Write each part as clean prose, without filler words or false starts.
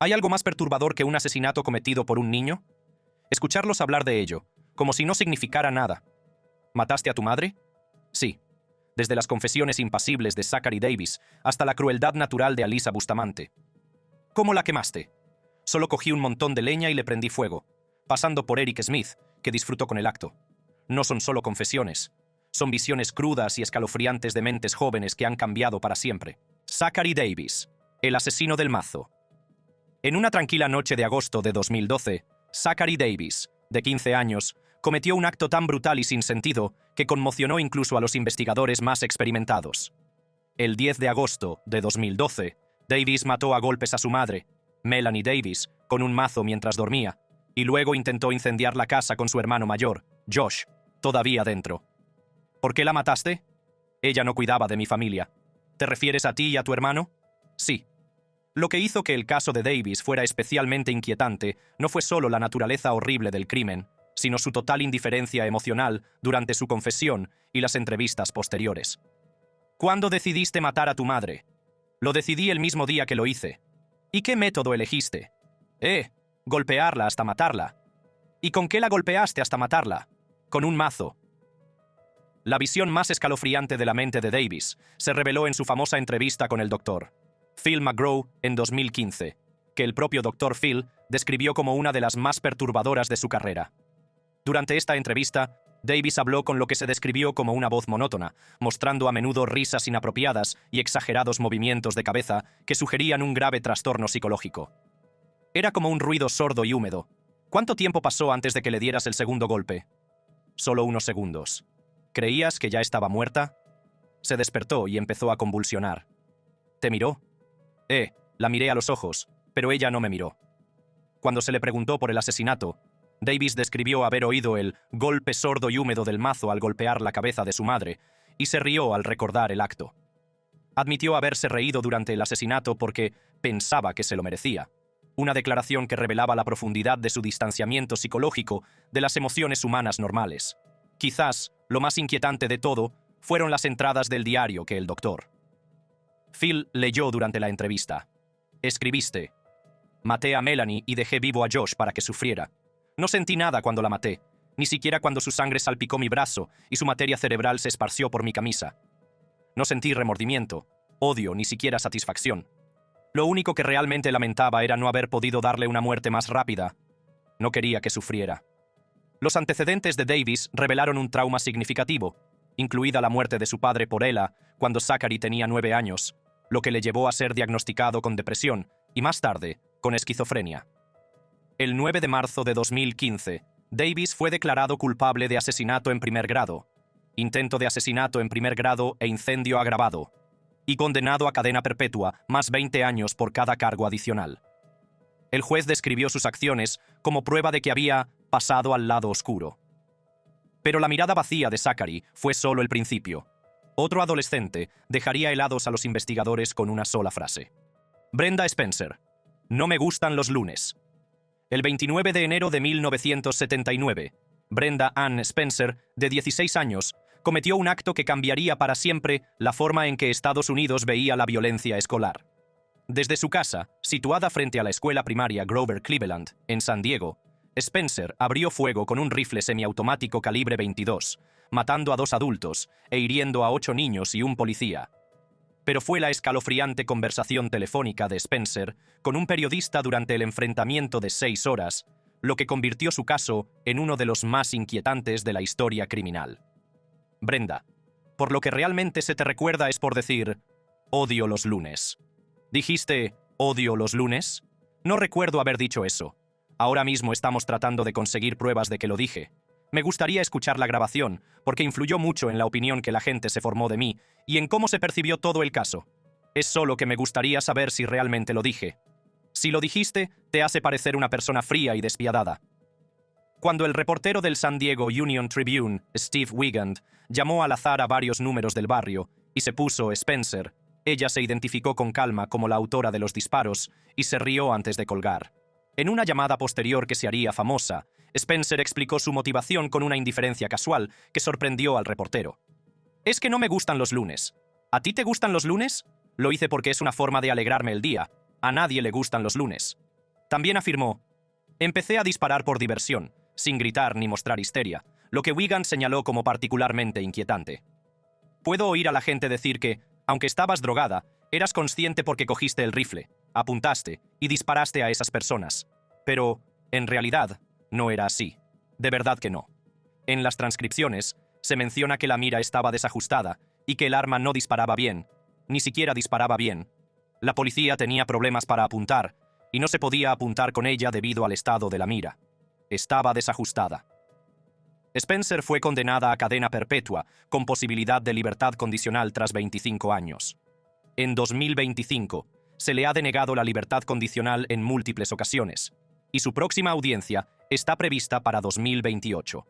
¿Hay algo más perturbador que un asesinato cometido por un niño? Escucharlos hablar de ello, como si no significara nada. ¿Mataste a tu madre? Sí. Desde las confesiones impasibles de Zachary Davis hasta la crueldad natural de Alyssa Bustamante. ¿Cómo la quemaste? Solo cogí un montón de leña y le prendí fuego, pasando por Eric Smith, que disfrutó con el acto. No son solo confesiones. Son visiones crudas y escalofriantes de mentes jóvenes que han cambiado para siempre. Zachary Davis, el asesino del mazo. En una tranquila noche de agosto de 2012, Zachary Davis, de 15 años, cometió un acto tan brutal y sin sentido que conmocionó incluso a los investigadores más experimentados. El 10 de agosto de 2012, Davis mató a golpes a su madre, Melanie Davis, con un mazo mientras dormía, y luego intentó incendiar la casa con su hermano mayor, Josh, todavía dentro. ¿Por qué la mataste? Ella no cuidaba de mi familia. ¿Te refieres a ti y a tu hermano? Sí. Lo que hizo que el caso de Davis fuera especialmente inquietante no fue solo la naturaleza horrible del crimen, sino su total indiferencia emocional durante su confesión y las entrevistas posteriores. ¿Cuándo decidiste matar a tu madre? Lo decidí el mismo día que lo hice. ¿Y qué método elegiste? Golpearla hasta matarla. ¿Y con qué la golpeaste hasta matarla? Con un mazo. La visión más escalofriante de la mente de Davis se reveló en su famosa entrevista con el Dr. Phil McGraw en 2015, que el propio Dr. Phil describió como una de las más perturbadoras de su carrera. Durante esta entrevista, Davis habló con lo que se describió como una voz monótona, mostrando a menudo risas inapropiadas y exagerados movimientos de cabeza que sugerían un grave trastorno psicológico. Era como un ruido sordo y húmedo. ¿Cuánto tiempo pasó antes de que le dieras el segundo golpe? Solo unos segundos. ¿Creías que ya estaba muerta? Se despertó y empezó a convulsionar. ¿Te miró? La miré a los ojos, pero ella no me miró. Cuando se le preguntó por el asesinato, Davis describió haber oído el golpe sordo y húmedo del mazo al golpear la cabeza de su madre, y se rió al recordar el acto. Admitió haberse reído durante el asesinato porque pensaba que se lo merecía. Una declaración que revelaba la profundidad de su distanciamiento psicológico de las emociones humanas normales. Quizás, lo más inquietante de todo, fueron las entradas del diario que el Dr. Phil leyó durante la entrevista. Escribiste: maté a Melanie y dejé vivo a Josh para que sufriera. No sentí nada cuando la maté, ni siquiera cuando su sangre salpicó mi brazo y su materia cerebral se esparció por mi camisa. No sentí remordimiento, odio, ni siquiera satisfacción. Lo único que realmente lamentaba era no haber podido darle una muerte más rápida. No quería que sufriera. Los antecedentes de Davis revelaron un trauma significativo, incluida la muerte de su padre por ELA cuando Zachary tenía 9 años, lo que le llevó a ser diagnosticado con depresión y más tarde con esquizofrenia. El 9 de marzo de 2015, Davis fue declarado culpable de asesinato en primer grado, intento de asesinato en primer grado e incendio agravado, y condenado a cadena perpetua más 20 años por cada cargo adicional. El juez describió sus acciones como prueba de que había pasado al lado oscuro. Pero la mirada vacía de Zachary fue solo el principio. Otro adolescente dejaría helados a los investigadores con una sola frase. Brenda Spencer. No me gustan los lunes. El 29 de enero de 1979, Brenda Ann Spencer, de 16 años, cometió un acto que cambiaría para siempre la forma en que Estados Unidos veía la violencia escolar. Desde su casa, situada frente a la escuela primaria Grover Cleveland, en San Diego, Spencer abrió fuego con un rifle semiautomático calibre 22, matando a 2 adultos e hiriendo a 8 niños y un policía. Pero fue la escalofriante conversación telefónica de Spencer con un periodista durante el enfrentamiento de 6 horas, lo que convirtió su caso en uno de los más inquietantes de la historia criminal. Brenda, por lo que realmente se te recuerda es por decir, odio los lunes. ¿Dijiste, odio los lunes? No recuerdo haber dicho eso. Ahora mismo estamos tratando de conseguir pruebas de que lo dije. Me gustaría escuchar la grabación, porque influyó mucho en la opinión que la gente se formó de mí y en cómo se percibió todo el caso. Es solo que me gustaría saber si realmente lo dije. Si lo dijiste, te hace parecer una persona fría y despiadada. Cuando el reportero del San Diego Union Tribune, Steve Wigand, llamó al azar a varios números del barrio y se puso Spencer, ella se identificó con calma como la autora de los disparos y se rió antes de colgar. En una llamada posterior que se haría famosa, Spencer explicó su motivación con una indiferencia casual que sorprendió al reportero. Es que no me gustan los lunes. ¿A ti te gustan los lunes? Lo hice porque es una forma de alegrarme el día. A nadie le gustan los lunes. También afirmó: empecé a disparar por diversión, sin gritar ni mostrar histeria, lo que Wiegand señaló como particularmente inquietante. Puedo oír a la gente decir que, aunque estabas drogada, eras consciente porque cogiste el rifle, apuntaste y disparaste a esas personas. Pero, en realidad, no era así. De verdad que no. En las transcripciones, se menciona que la mira estaba desajustada y que el arma no disparaba bien, ni siquiera disparaba bien. La policía tenía problemas para apuntar, y no se podía apuntar con ella debido al estado de la mira. Estaba desajustada. Spencer fue condenada a cadena perpetua, con posibilidad de libertad condicional tras 25 años. En 2025, se le ha denegado la libertad condicional en múltiples ocasiones, y su próxima audiencia está prevista para 2028.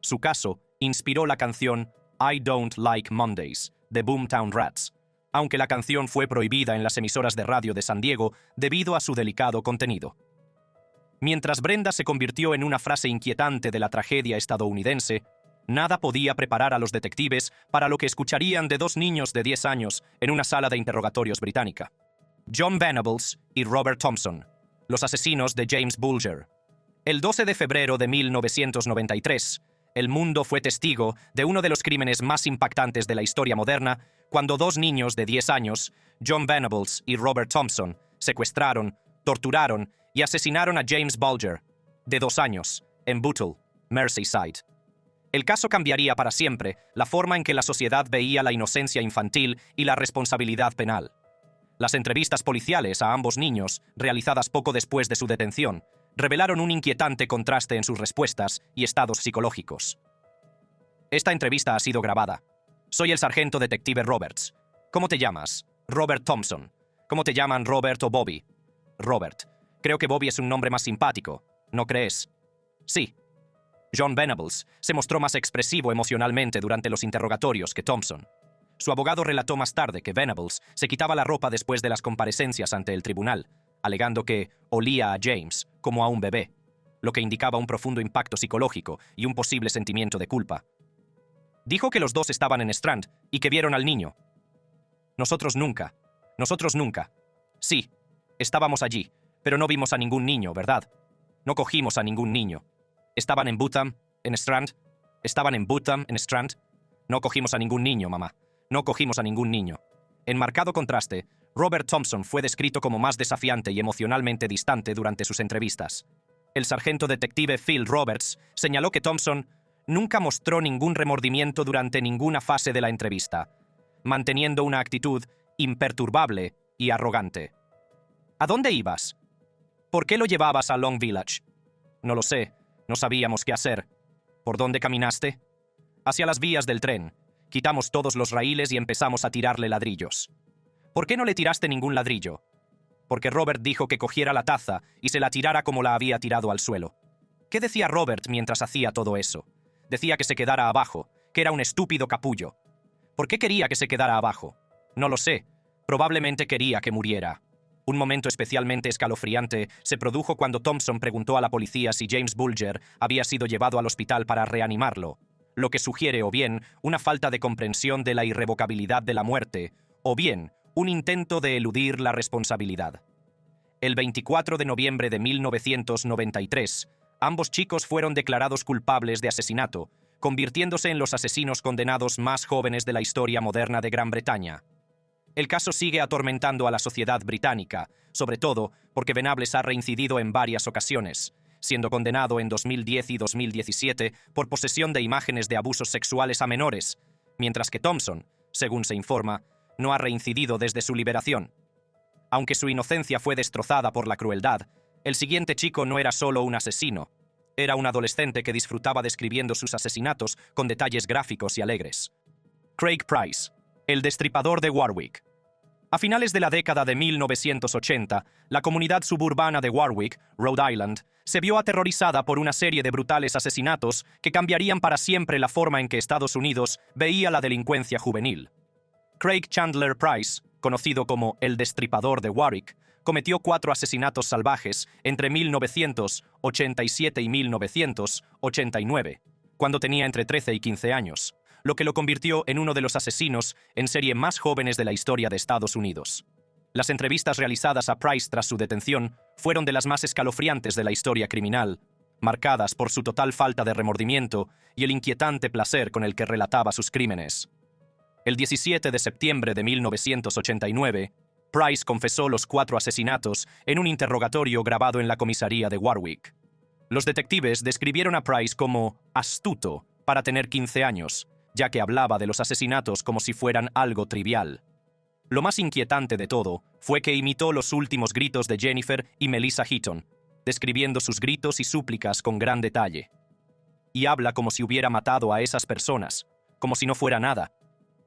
Su caso inspiró la canción I Don't Like Mondays, de Boomtown Rats, aunque la canción fue prohibida en las emisoras de radio de San Diego debido a su delicado contenido. Mientras Brenda se convirtió en una frase inquietante de la tragedia estadounidense, nada podía preparar a los detectives para lo que escucharían de dos niños de 10 años en una sala de interrogatorios británica. John Venables y Robert Thompson, los asesinos de James Bulger. El 12 de febrero de 1993, el mundo fue testigo de uno de los crímenes más impactantes de la historia moderna, cuando dos niños de 10 años, John Venables y Robert Thompson, secuestraron, torturaron y asesinaron a James Bulger, de 2 años, en Bootle, Merseyside. El caso cambiaría para siempre la forma en que la sociedad veía la inocencia infantil y la responsabilidad penal. Las entrevistas policiales a ambos niños, realizadas poco después de su detención, revelaron un inquietante contraste en sus respuestas y estados psicológicos. Esta entrevista ha sido grabada. Soy el sargento detective Roberts. ¿Cómo te llamas? Robert Thompson. ¿Cómo te llaman Robert o Bobby? Robert. Creo que Bobby es un nombre más simpático, ¿no crees? Sí. John Venables se mostró más expresivo emocionalmente durante los interrogatorios que Thompson. Su abogado relató más tarde que Venables se quitaba la ropa después de las comparecencias ante el tribunal, alegando que olía a James como a un bebé, lo que indicaba un profundo impacto psicológico y un posible sentimiento de culpa. Dijo que los dos estaban en Strand y que vieron al niño. Nosotros nunca. Sí, estábamos allí, pero no vimos a ningún niño, ¿verdad? No cogimos a ningún niño. ¿Estaban en Bootham, en Strand? ¿Estaban en Bootham, en Strand? No cogimos a ningún niño, mamá. No cogimos a ningún niño. En marcado contraste, Robert Thompson fue descrito como más desafiante y emocionalmente distante durante sus entrevistas. El sargento detective Phil Roberts señaló que Thompson nunca mostró ningún remordimiento durante ninguna fase de la entrevista, manteniendo una actitud imperturbable y arrogante. ¿A dónde ibas? ¿Por qué lo llevabas a Long Village? No lo sé, no sabíamos qué hacer. ¿Por dónde caminaste? Hacia las vías del tren. Quitamos todos los raíles y empezamos a tirarle ladrillos. ¿Por qué no le tiraste ningún ladrillo? Porque Robert dijo que cogiera la taza y se la tirara como la había tirado al suelo. ¿Qué decía Robert mientras hacía todo eso? Decía que se quedara abajo, que era un estúpido capullo. ¿Por qué quería que se quedara abajo? No lo sé. Probablemente quería que muriera. Un momento especialmente escalofriante se produjo cuando Thompson preguntó a la policía si James Bulger había sido llevado al hospital para reanimarlo, lo que sugiere o bien una falta de comprensión de la irrevocabilidad de la muerte, o bien un intento de eludir la responsabilidad. El 24 de noviembre de 1993, ambos chicos fueron declarados culpables de asesinato, convirtiéndose en los asesinos condenados más jóvenes de la historia moderna de Gran Bretaña. El caso sigue atormentando a la sociedad británica, sobre todo porque Venables ha reincidido en varias ocasiones, siendo condenado en 2010 y 2017 por posesión de imágenes de abusos sexuales a menores, mientras que Thompson, según se informa, no ha reincidido desde su liberación. Aunque su inocencia fue destrozada por la crueldad, el siguiente chico no era solo un asesino, era un adolescente que disfrutaba describiendo sus asesinatos con detalles gráficos y alegres. Craig Price, el destripador de Warwick. A finales de la década de 1980, la comunidad suburbana de Warwick, Rhode Island, se vio aterrorizada por una serie de brutales asesinatos que cambiarían para siempre la forma en que Estados Unidos veía la delincuencia juvenil. Craig Chandler Price, conocido como el Destripador de Warwick, cometió 4 asesinatos salvajes entre 1987 y 1989, cuando tenía entre 13 y 15 años, lo que lo convirtió en uno de los asesinos en serie más jóvenes de la historia de Estados Unidos. Las entrevistas realizadas a Price tras su detención fueron de las más escalofriantes de la historia criminal, marcadas por su total falta de remordimiento y el inquietante placer con el que relataba sus crímenes. El 17 de septiembre de 1989, Price confesó los 4 asesinatos en un interrogatorio grabado en la comisaría de Warwick. Los detectives describieron a Price como astuto para tener 15 años, ya que hablaba de los asesinatos como si fueran algo trivial. Lo más inquietante de todo fue que imitó los últimos gritos de Jennifer y Melissa Heaton, describiendo sus gritos y súplicas con gran detalle. Y habla como si hubiera matado a esas personas, como si no fuera nada.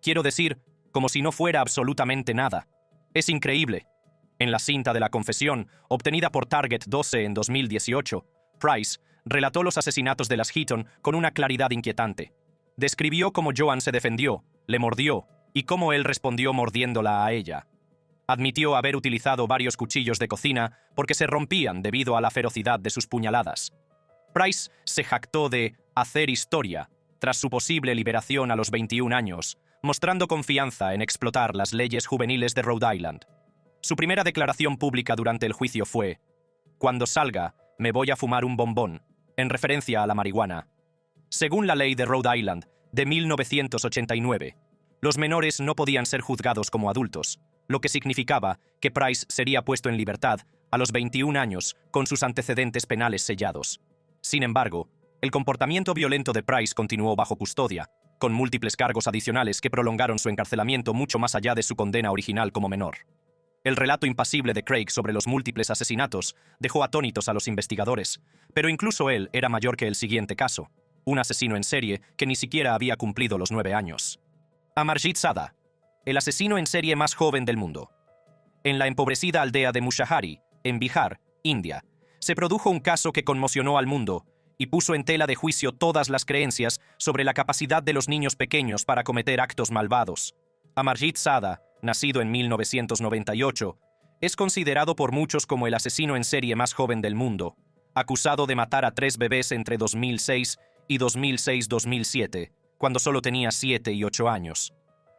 Quiero decir, como si no fuera absolutamente nada. Es increíble. En la cinta de la confesión, obtenida por Target 12 en 2018, Price relató los asesinatos de las Heaton con una claridad inquietante. Describió cómo Joan se defendió, le mordió, y cómo él respondió mordiéndola a ella. Admitió haber utilizado varios cuchillos de cocina porque se rompían debido a la ferocidad de sus puñaladas. Price se jactó de hacer historia tras su posible liberación a los 21 años, mostrando confianza en explotar las leyes juveniles de Rhode Island. Su primera declaración pública durante el juicio fue: «Cuando salga, me voy a fumar un bombón», en referencia a la marihuana. Según la ley de Rhode Island de 1989, los menores no podían ser juzgados como adultos, lo que significaba que Price sería puesto en libertad a los 21 años con sus antecedentes penales sellados. Sin embargo, el comportamiento violento de Price continuó bajo custodia, con múltiples cargos adicionales que prolongaron su encarcelamiento mucho más allá de su condena original como menor. El relato impasible de Craig sobre los múltiples asesinatos dejó atónitos a los investigadores, pero incluso él era mayor que el siguiente caso, un asesino en serie que ni siquiera había cumplido los 9 años. Amarjit Sada, el asesino en serie más joven del mundo. En la empobrecida aldea de Mushahari, en Bihar, India, se produjo un caso que conmocionó al mundo y puso en tela de juicio todas las creencias sobre la capacidad de los niños pequeños para cometer actos malvados. Amarjit Sada, nacido en 1998, es considerado por muchos como el asesino en serie más joven del mundo, acusado de matar a 3 bebés entre 2006 y 2006-2007, cuando solo tenía 7 y 8 años.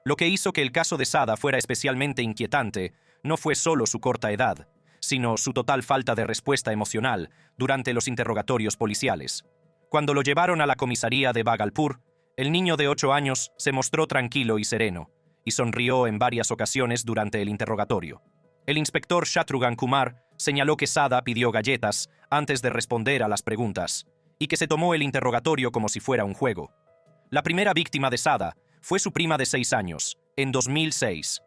Lo que hizo que el caso de Sada fuera especialmente inquietante no fue solo su corta edad, sino su total falta de respuesta emocional durante los interrogatorios policiales. Cuando lo llevaron a la comisaría de Bhagalpur, el niño de 8 años se mostró tranquilo y sereno, y sonrió en varias ocasiones durante el interrogatorio. El inspector Shatrughan Kumar señaló que Sada pidió galletas antes de responder a las preguntas, y que se tomó el interrogatorio como si fuera un juego. La primera víctima de Sada fue su prima de 6 años, en 2006.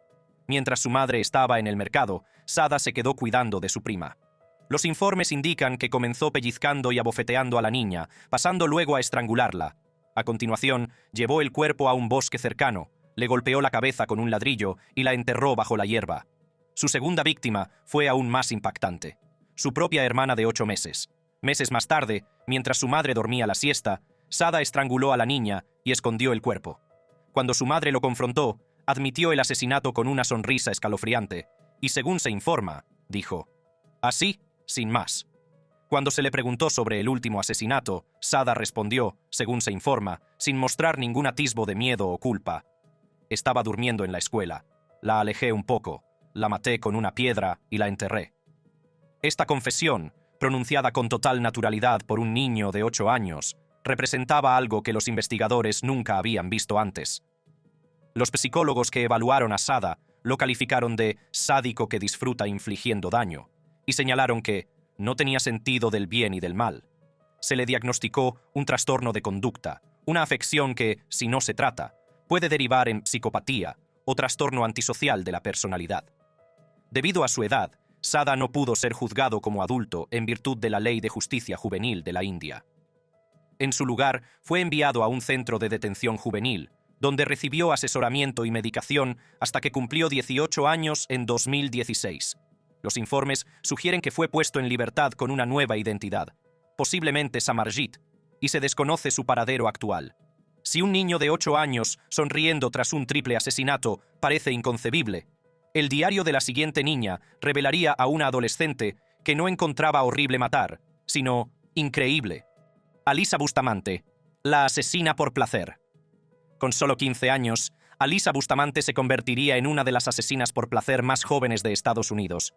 Mientras su madre estaba en el mercado, Sada se quedó cuidando de su prima. Los informes indican que comenzó pellizcando y abofeteando a la niña, pasando luego a estrangularla. A continuación, llevó el cuerpo a un bosque cercano, le golpeó la cabeza con un ladrillo y la enterró bajo la hierba. Su segunda víctima fue aún más impactante: su propia hermana de 8 meses. Meses más tarde, mientras su madre dormía la siesta, Sada estranguló a la niña y escondió el cuerpo. Cuando su madre lo confrontó, admitió el asesinato con una sonrisa escalofriante, y según se informa, dijo: «Así, sin más». Cuando se le preguntó sobre el último asesinato, Sada respondió, según se informa, sin mostrar ningún atisbo de miedo o culpa: «Estaba durmiendo en la escuela. La alejé un poco, la maté con una piedra y la enterré». Esta confesión, pronunciada con total naturalidad por un niño de 8 años, representaba algo que los investigadores nunca habían visto antes. Los psicólogos que evaluaron a Sada lo calificaron de sádico que disfruta infligiendo daño, y señalaron que no tenía sentido del bien y del mal. Se le diagnosticó un trastorno de conducta, una afección que, si no se trata, puede derivar en psicopatía o trastorno antisocial de la personalidad. Debido a su edad, Sada no pudo ser juzgado como adulto en virtud de la Ley de Justicia Juvenil de la India. En su lugar, fue enviado a un centro de detención juvenil, donde recibió asesoramiento y medicación hasta que cumplió 18 años en 2016. Los informes sugieren que fue puesto en libertad con una nueva identidad, posiblemente Samarjit, y se desconoce su paradero actual. Si un niño de 8 años sonriendo tras un triple asesinato parece inconcebible, el diario de la siguiente niña revelaría a una adolescente que no encontraba horrible matar, sino increíble. Alisa Bustamante, la asesina por placer. Con solo 15 años, Alyssa Bustamante se convertiría en una de las asesinas por placer más jóvenes de Estados Unidos.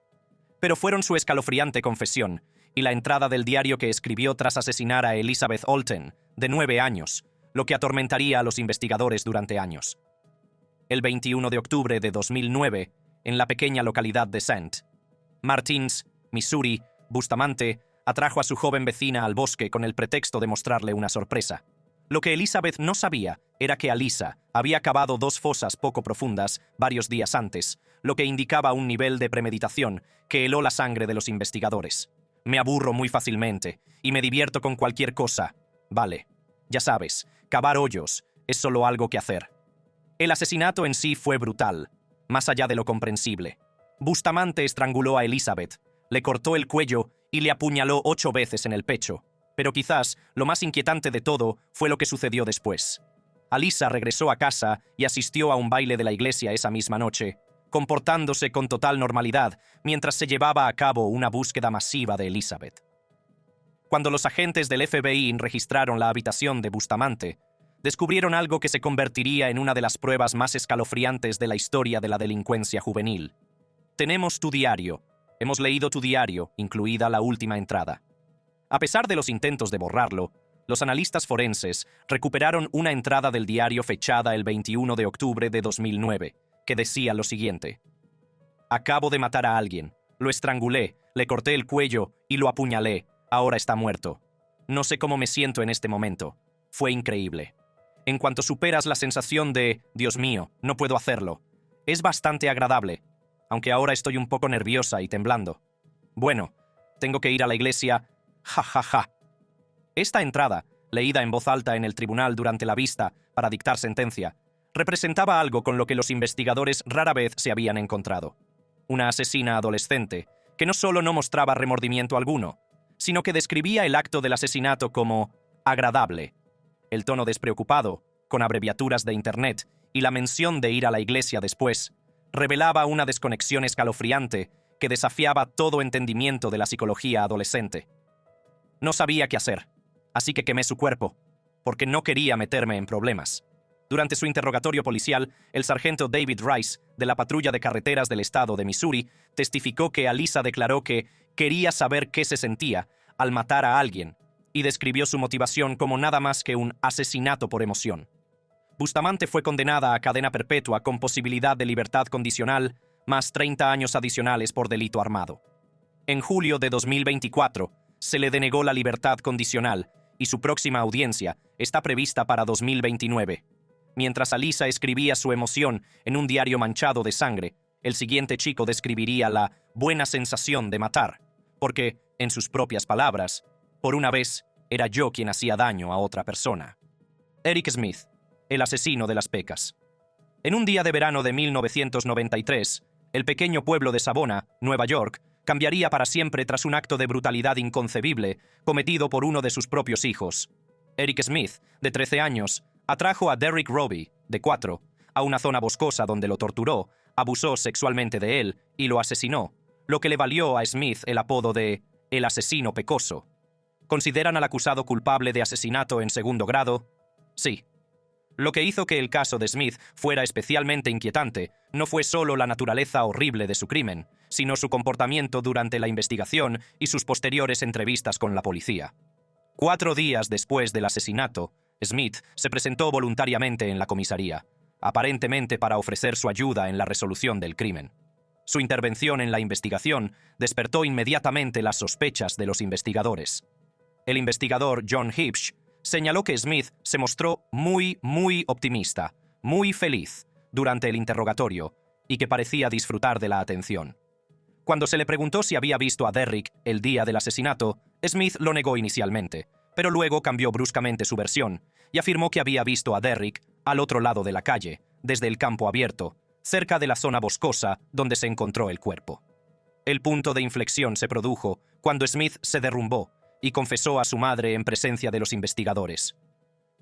Pero fueron su escalofriante confesión y la entrada del diario que escribió tras asesinar a Elizabeth Olten, de 9 años, lo que atormentaría a los investigadores durante años. El 21 de octubre de 2009, en la pequeña localidad de St. Martins, Missouri, Bustamante atrajo a su joven vecina al bosque con el pretexto de mostrarle una sorpresa. Lo que Elizabeth no sabía era que Alyssa había cavado 2 fosas poco profundas varios días antes, lo que indicaba un nivel de premeditación que heló la sangre de los investigadores. Me aburro muy fácilmente y me divierto con cualquier cosa. Vale, ya sabes, cavar hoyos es solo algo que hacer. El asesinato en sí fue brutal, más allá de lo comprensible. Bustamante estranguló a Elizabeth, le cortó el cuello y le apuñaló 8 veces en el pecho. Pero quizás lo más inquietante de todo fue lo que sucedió después. Alyssa regresó a casa y asistió a un baile de la iglesia esa misma noche, comportándose con total normalidad mientras se llevaba a cabo una búsqueda masiva de Elizabeth. Cuando los agentes del FBI registraron la habitación de Bustamante, descubrieron algo que se convertiría en una de las pruebas más escalofriantes de la historia de la delincuencia juvenil. Tenemos tu diario. Hemos leído tu diario, incluida la última entrada. A pesar de los intentos de borrarlo, los analistas forenses recuperaron una entrada del diario fechada el 21 de octubre de 2009, que decía lo siguiente: acabo de matar a alguien, lo estrangulé, le corté el cuello y lo apuñalé, ahora está muerto. No sé cómo me siento en este momento. Fue increíble. En cuanto superas la sensación de, Dios mío, no puedo hacerlo, es bastante agradable, aunque ahora estoy un poco nerviosa y temblando. Bueno, tengo que ir a la iglesia. Ja, ja, ja. Esta entrada, leída en voz alta en el tribunal durante la vista para dictar sentencia, representaba algo con lo que los investigadores rara vez se habían encontrado. Una asesina adolescente, que no solo no mostraba remordimiento alguno, sino que describía el acto del asesinato como agradable. El tono despreocupado, con abreviaturas de Internet, y la mención de ir a la iglesia después, revelaba una desconexión escalofriante que desafiaba todo entendimiento de la psicología adolescente. No sabía qué hacer, así que quemé su cuerpo, porque no quería meterme en problemas. Durante su interrogatorio policial, el sargento David Rice, de la patrulla de carreteras del estado de Missouri, testificó que Alyssa declaró que quería saber qué se sentía al matar a alguien y describió su motivación como nada más que un asesinato por emoción. Bustamante fue condenada a cadena perpetua con posibilidad de libertad condicional, más 30 años adicionales por delito armado. En julio de 2024, se le denegó la libertad condicional y su próxima audiencia está prevista para 2029. Mientras Alyssa escribía su emoción en un diario manchado de sangre, el siguiente chico describiría la buena sensación de matar, porque, en sus propias palabras, por una vez era yo quien hacía daño a otra persona. Eric Smith, el asesino de las pecas. En un día de verano de 1993, el pequeño pueblo de Savona, Nueva York, cambiaría para siempre tras un acto de brutalidad inconcebible cometido por uno de sus propios hijos. Eric Smith, de 13 años, atrajo a Derrick Roby, de 4, a una zona boscosa donde lo torturó, abusó sexualmente de él y lo asesinó, lo que le valió a Smith el apodo de «el asesino pecoso». ¿Consideran al acusado culpable de asesinato en segundo grado? Sí. Lo que hizo que el caso de Smith fuera especialmente inquietante no fue solo la naturaleza horrible de su crimen, sino su comportamiento durante la investigación y sus posteriores entrevistas con la policía. 4 días después del asesinato, Smith se presentó voluntariamente en la comisaría, aparentemente para ofrecer su ayuda en la resolución del crimen. Su intervención en la investigación despertó inmediatamente las sospechas de los investigadores. El investigador John Hipsch señaló que Smith se mostró muy optimista, muy feliz durante el interrogatorio y que parecía disfrutar de la atención. Cuando se le preguntó si había visto a Derrick el día del asesinato, Smith lo negó inicialmente, pero luego cambió bruscamente su versión y afirmó que había visto a Derrick al otro lado de la calle, desde el campo abierto, cerca de la zona boscosa donde se encontró el cuerpo. El punto de inflexión se produjo cuando Smith se derrumbó y confesó a su madre en presencia de los investigadores.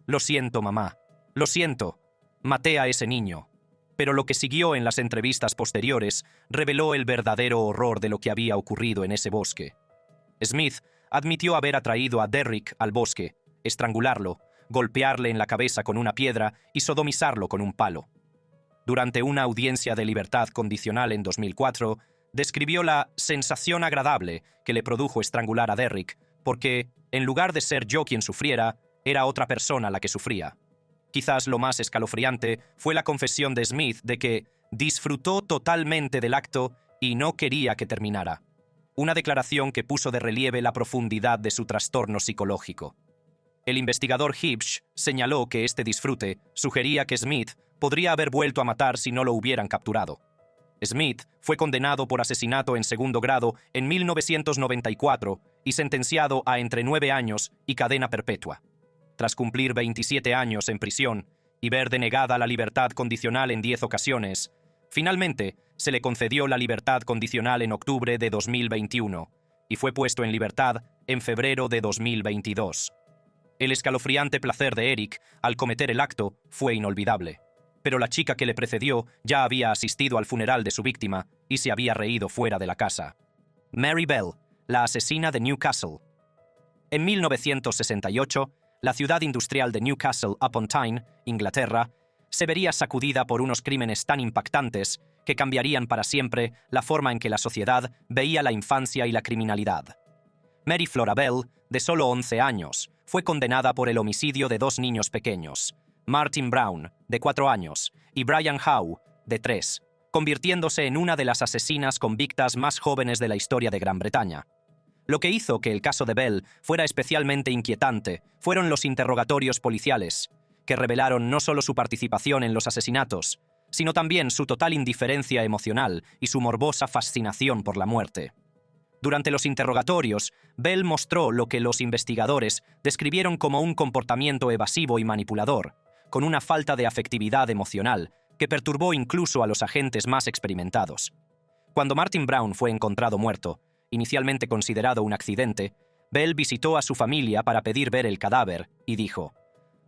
«Lo siento, mamá. Lo siento. Maté a ese niño». Pero lo que siguió en las entrevistas posteriores reveló el verdadero horror de lo que había ocurrido en ese bosque. Smith admitió haber atraído a Derrick al bosque, estrangularlo, golpearle en la cabeza con una piedra y sodomizarlo con un palo. Durante una audiencia de libertad condicional en 2004, describió la sensación agradable que le produjo estrangular a Derrick, porque, en lugar de ser yo quien sufriera, era otra persona la que sufría. Quizás lo más escalofriante fue la confesión de Smith de que disfrutó totalmente del acto y no quería que terminara. Una declaración que puso de relieve la profundidad de su trastorno psicológico. El investigador Hibsch señaló que este disfrute sugería que Smith podría haber vuelto a matar si no lo hubieran capturado. Smith fue condenado por asesinato en segundo grado en 1994 y sentenciado a entre 9 años y cadena perpetua. Tras cumplir 27 años en prisión y ver denegada la libertad condicional en 10 ocasiones, finalmente se le concedió la libertad condicional en octubre de 2021 y fue puesto en libertad en febrero de 2022. El escalofriante placer de Eric al cometer el acto fue inolvidable, pero la chica que le precedió ya había asistido al funeral de su víctima y se había reído fuera de la casa. Mary Bell, la asesina de Newcastle. En 1968, la ciudad industrial de Newcastle upon Tyne, Inglaterra, se vería sacudida por unos crímenes tan impactantes que cambiarían para siempre la forma en que la sociedad veía la infancia y la criminalidad. Mary Flora Bell, de solo 11 años, fue condenada por el homicidio de 2 niños pequeños, Martin Brown, de 4 años, y Brian Howe, de 3, convirtiéndose en una de las asesinas convictas más jóvenes de la historia de Gran Bretaña. Lo que hizo que el caso de Bell fuera especialmente inquietante fueron los interrogatorios policiales, que revelaron no solo su participación en los asesinatos, sino también su total indiferencia emocional y su morbosa fascinación por la muerte. Durante los interrogatorios, Bell mostró lo que los investigadores describieron como un comportamiento evasivo y manipulador, con una falta de afectividad emocional que perturbó incluso a los agentes más experimentados. Cuando Martin Brown fue encontrado muerto, inicialmente considerado un accidente, Bell visitó a su familia para pedir ver el cadáver y dijo: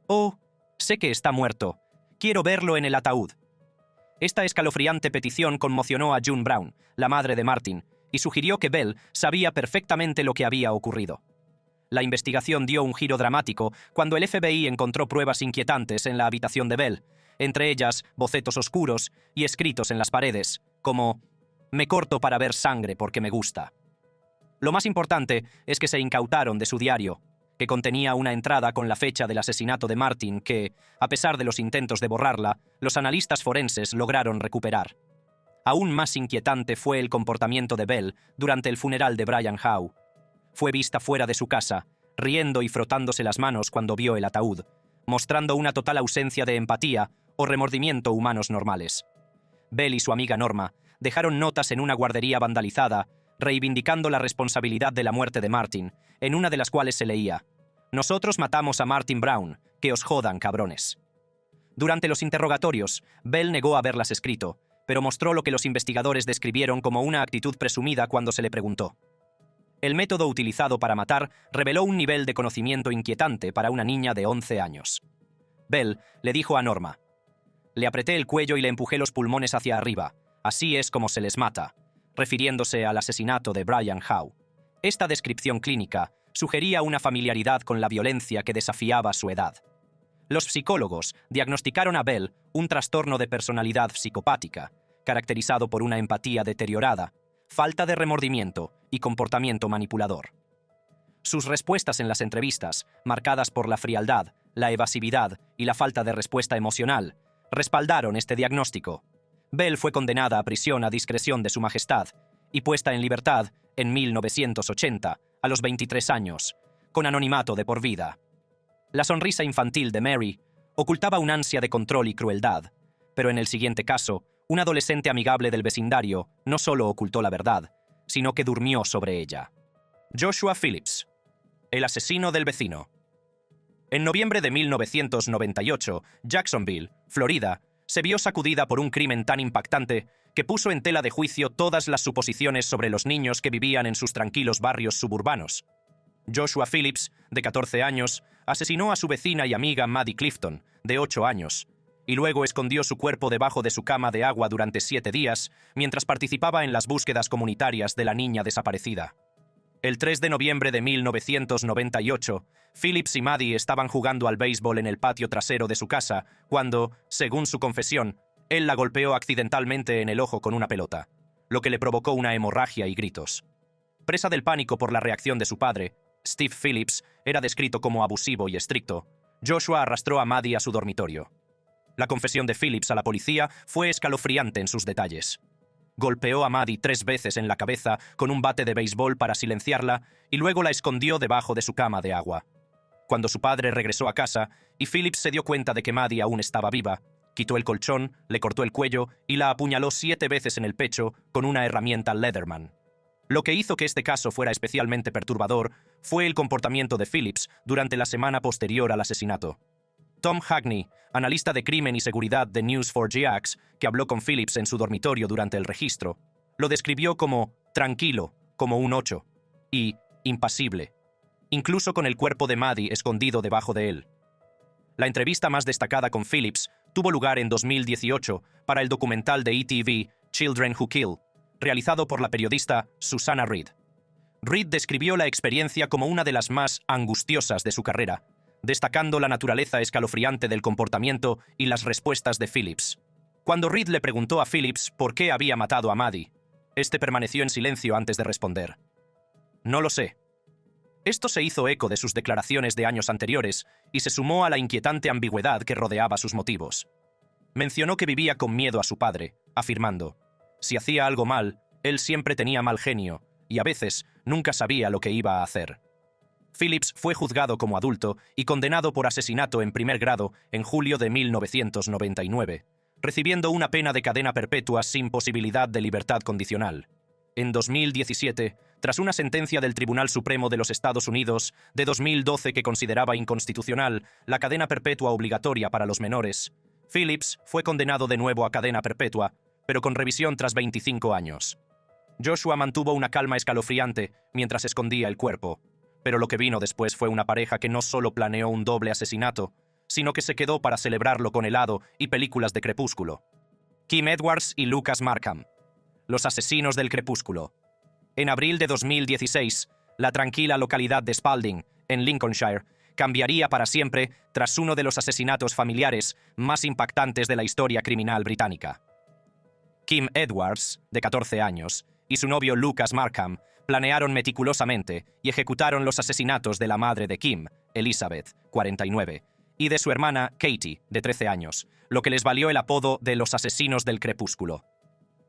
«Oh, sé que está muerto. Quiero verlo en el ataúd». Esta escalofriante petición conmocionó a June Brown, la madre de Martin, y sugirió que Bell sabía perfectamente lo que había ocurrido. La investigación dio un giro dramático cuando el FBI encontró pruebas inquietantes en la habitación de Bell, entre ellas bocetos oscuros y escritos en las paredes, como «Me corto para ver sangre porque me gusta». Lo más importante es que se incautaron de su diario, que contenía una entrada con la fecha del asesinato de Martin que, a pesar de los intentos de borrarla, los analistas forenses lograron recuperar. Aún más inquietante fue el comportamiento de Bell durante el funeral de Brian Howe. Fue vista fuera de su casa, riendo y frotándose las manos cuando vio el ataúd, mostrando una total ausencia de empatía o remordimiento humanos normales. Bell y su amiga Norma dejaron notas en una guardería vandalizada, reivindicando la responsabilidad de la muerte de Martin, en una de las cuales se leía: «Nosotros matamos a Martin Brown, que os jodan, cabrones». Durante los interrogatorios, Bell negó haberlas escrito, pero mostró lo que los investigadores describieron como una actitud presumida cuando se le preguntó. El método utilizado para matar reveló un nivel de conocimiento inquietante para una niña de 11 años. Bell le dijo a Norma: «Le apreté el cuello y le empujé los pulmones hacia arriba. Así es como se les mata», refiriéndose al asesinato de Brian Howe. Esta descripción clínica sugería una familiaridad con la violencia que desafiaba su edad. Los psicólogos diagnosticaron a Bell un trastorno de personalidad psicopática, caracterizado por una empatía deteriorada, falta de remordimiento y comportamiento manipulador. Sus respuestas en las entrevistas, marcadas por la frialdad, la evasividad y la falta de respuesta emocional, respaldaron este diagnóstico. Bell fue condenada a prisión a discreción de Su Majestad y puesta en libertad en 1980, a los 23 años, con anonimato de por vida. La sonrisa infantil de Mary ocultaba un ansia de control y crueldad, pero en el siguiente caso, un adolescente amigable del vecindario no solo ocultó la verdad, sino que durmió sobre ella. Joshua Phillips, el asesino del vecino. En noviembre de 1998, Jacksonville, Florida, se vio sacudida por un crimen tan impactante que puso en tela de juicio todas las suposiciones sobre los niños que vivían en sus tranquilos barrios suburbanos. Joshua Phillips, de 14 años, asesinó a su vecina y amiga Maddie Clifton, de 8 años, y luego escondió su cuerpo debajo de su cama de agua durante 7 días, mientras participaba en las búsquedas comunitarias de la niña desaparecida. El 3 de noviembre de 1998, Phillips y Maddie estaban jugando al béisbol en el patio trasero de su casa cuando, según su confesión, Él la golpeó accidentalmente en el ojo con una pelota, lo que le provocó una hemorragia y gritos. Presa del pánico por la reacción de su padre, Steve Phillips era descrito como abusivo y estricto. Joshua arrastró a Maddie a su dormitorio. La confesión de Phillips a la policía fue escalofriante en sus detalles. Golpeó a Maddie 3 veces en la cabeza con un bate de béisbol para silenciarla y luego la escondió debajo de su cama de agua. Cuando su padre regresó a casa y Phillips se dio cuenta de que Maddie aún estaba viva, quitó el colchón, le cortó el cuello y la apuñaló 7 veces en el pecho con una herramienta Leatherman. Lo que hizo que este caso fuera especialmente perturbador fue el comportamiento de Phillips durante la semana posterior al asesinato. Tom Hackney, analista de crimen y seguridad de News4JAX, que habló con Phillips en su dormitorio durante el registro, lo describió como tranquilo, como un 8, y impasible, incluso con el cuerpo de Maddie escondido debajo de él. La entrevista más destacada con Phillips tuvo lugar en 2018 para el documental de ETV Children Who Kill, realizado por la periodista Susanna Reed. Reed describió la experiencia como una de las más angustiosas de su carrera, destacando la naturaleza escalofriante del comportamiento y las respuestas de Phillips. Cuando Reed le preguntó a Phillips por qué había matado a Maddie, este permaneció en silencio antes de responder. No lo sé. Esto se hizo eco de sus declaraciones de años anteriores y se sumó a la inquietante ambigüedad que rodeaba sus motivos. Mencionó que vivía con miedo a su padre, afirmando: si hacía algo mal, él siempre tenía mal genio y a veces nunca sabía lo que iba a hacer. Phillips fue juzgado como adulto y condenado por asesinato en primer grado en julio de 1999, recibiendo una pena de cadena perpetua sin posibilidad de libertad condicional. En 2017, tras una sentencia del Tribunal Supremo de los Estados Unidos de 2012 que consideraba inconstitucional la cadena perpetua obligatoria para los menores, Phillips fue condenado de nuevo a cadena perpetua, pero con revisión tras 25 años. Joshua mantuvo una calma escalofriante mientras escondía el cuerpo, pero lo que vino después fue una pareja que no solo planeó un doble asesinato, sino que se quedó para celebrarlo con helado y películas de crepúsculo. Kim Edwards y Lucas Markham, los asesinos del crepúsculo. En abril de 2016, la tranquila localidad de Spalding, en Lincolnshire, cambiaría para siempre tras uno de los asesinatos familiares más impactantes de la historia criminal británica. Kim Edwards, de 14 años, y su novio Lucas Markham planearon meticulosamente y ejecutaron los asesinatos de la madre de Kim, Elizabeth, 49, y de su hermana Katie, de 13 años, lo que les valió el apodo de los asesinos del crepúsculo.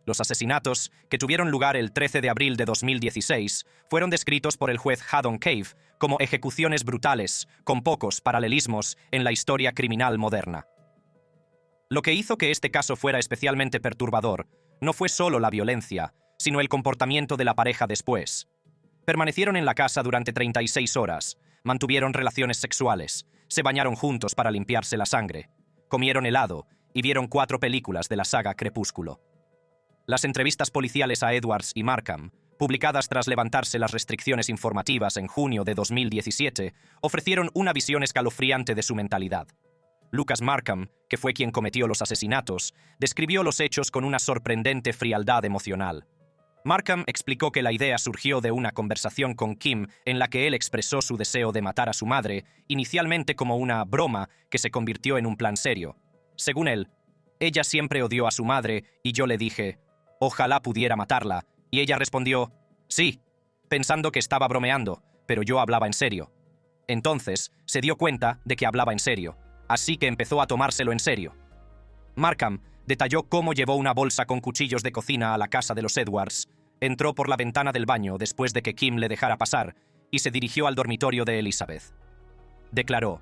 Los asesinatos, que tuvieron lugar el 13 de abril de 2016, fueron descritos por el juez Haddon Cave como ejecuciones brutales, con pocos paralelismos en la historia criminal moderna. Lo que hizo que este caso fuera especialmente perturbador no fue solo la violencia, sino el comportamiento de la pareja después. Permanecieron en la casa durante 36 horas, mantuvieron relaciones sexuales, se bañaron juntos para limpiarse la sangre, comieron helado y vieron 4 películas de la saga Crepúsculo. Las entrevistas policiales a Edwards y Markham, publicadas tras levantarse las restricciones informativas en junio de 2017, ofrecieron una visión escalofriante de su mentalidad. Lucas Markham, que fue quien cometió los asesinatos, describió los hechos con una sorprendente frialdad emocional. Markham explicó que la idea surgió de una conversación con Kim en la que él expresó su deseo de matar a su madre, inicialmente como una broma que se convirtió en un plan serio. Según él, ella siempre odió a su madre y yo le dije, ojalá pudiera matarla, y ella respondió, sí, pensando que estaba bromeando, pero yo hablaba en serio. Entonces, se dio cuenta de que hablaba en serio, así que empezó a tomárselo en serio. Markham detalló cómo llevó una bolsa con cuchillos de cocina a la casa de los Edwards, entró por la ventana del baño después de que Kim le dejara pasar y se dirigió al dormitorio de Elizabeth. Declaró,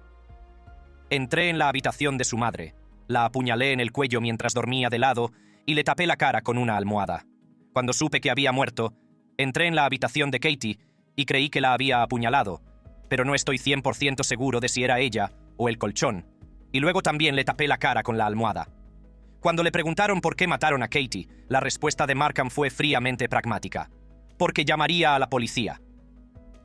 entré en la habitación de su madre, la apuñalé en el cuello mientras dormía de lado y le tapé la cara con una almohada. Cuando supe que había muerto, entré en la habitación de Katie y creí que la había apuñalado, pero no estoy 100% seguro de si era ella o el colchón, y luego también le tapé la cara con la almohada. Cuando le preguntaron por qué mataron a Katie, la respuesta de Markham fue fríamente pragmática. Porque llamaría a la policía.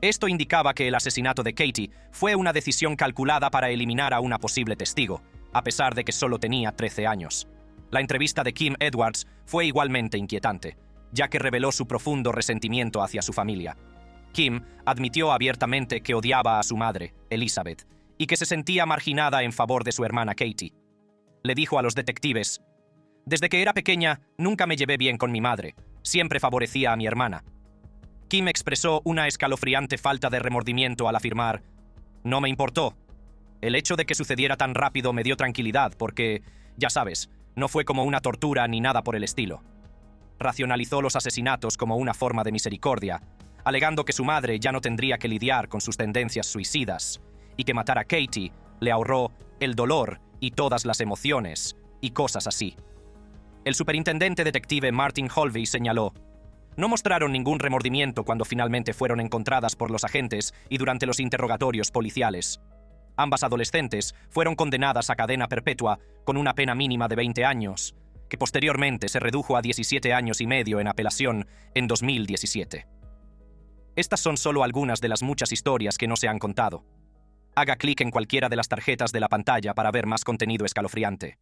Esto indicaba que el asesinato de Katie fue una decisión calculada para eliminar a una posible testigo, a pesar de que solo tenía 13 años. La entrevista de Kim Edwards fue igualmente inquietante, ya que reveló su profundo resentimiento hacia su familia. Kim admitió abiertamente que odiaba a su madre, Elizabeth, y que se sentía marginada en favor de su hermana Katie. Le dijo a los detectives, Desde que era pequeña, nunca me llevé bien con mi madre. Siempre favorecía a mi hermana. Kim expresó una escalofriante falta de remordimiento al afirmar: «No me importó. El hecho de que sucediera tan rápido me dio tranquilidad porque, ya sabes, no fue como una tortura ni nada por el estilo». Racionalizó los asesinatos como una forma de misericordia, alegando que su madre ya no tendría que lidiar con sus tendencias suicidas y que matar a Katie le ahorró el dolor y todas las emociones y cosas así. El superintendente detective Martin Holvey señaló: «No mostraron ningún remordimiento cuando finalmente fueron encontradas por los agentes y durante los interrogatorios policiales. Ambas adolescentes fueron condenadas a cadena perpetua con una pena mínima de 20 años, que posteriormente se redujo a 17 años y medio en apelación en 2017. Estas son solo algunas de las muchas historias que no se han contado. Haga clic en cualquiera de las tarjetas de la pantalla para ver más contenido escalofriante.